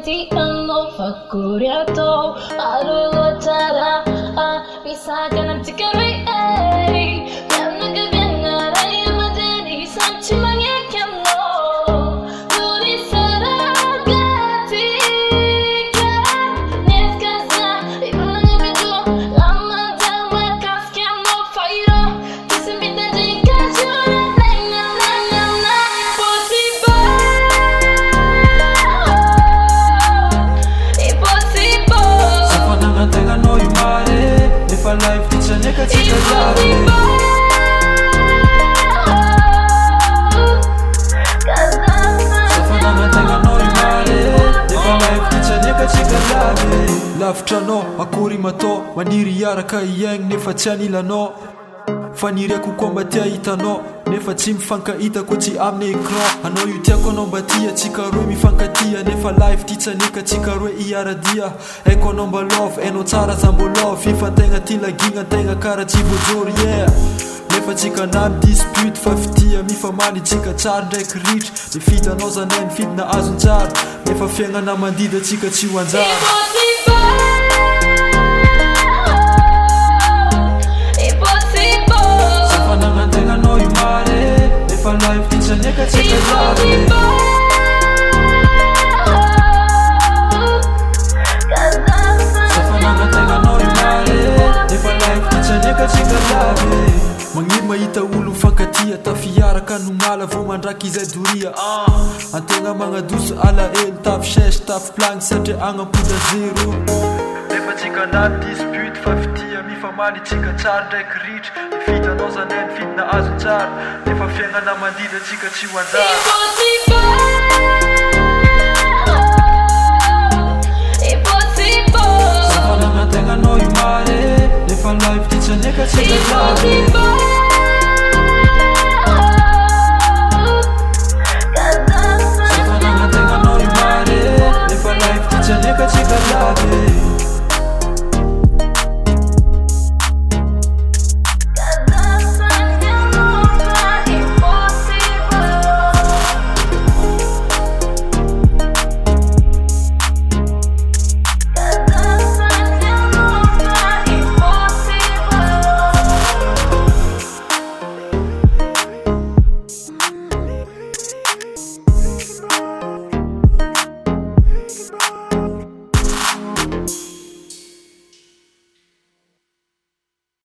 Ti hanno fakuriato Arulo tara bisa ka nam tikari Yana ka biana rai madani samchi mangyakano Duri saragati ka Neskaza ibulanga bidu Lama dama kaskiamo fairo Tisimbita jika jura na Possible If a life teacher neka chika zabe Safananga tenga no imare If a life teacher neka chika zabe Laftra no, akuri mato Maniri yara ka iyeng nefa chani lano Fanire kukombatia itano Nefa chim fanka ita kuchi amne ikra Ano yutiako nomba tia chikarwe mifankatia Nefa life teacher nika chikarwe iyara dia Eko nomba love, eno tara zambo love Fifa tenga tila ginga tenga kara chibo jor yeah Nefa chika nam dispute fafitia Mifa mani chika char dek rich Nefita noza nen fit na azun char Nefa fienga na mandida chika chiwanzar If a life teacher neka chika zabe Safananga tenga no imare If a life teacher neka chika zabe Mangirma ita ulu fankatia Tafiara kanumala vo mandraki zay doria Antenga magnadoso ala el Taf shesh, taf plank satria agnampodra zero Nefa tsika na dispute fafitia Mifamaly tsika tsara ndraiky ritra Nifitanao zaneny fit na azo tsara Nefa fiainana mandida tsika tsy ho anjara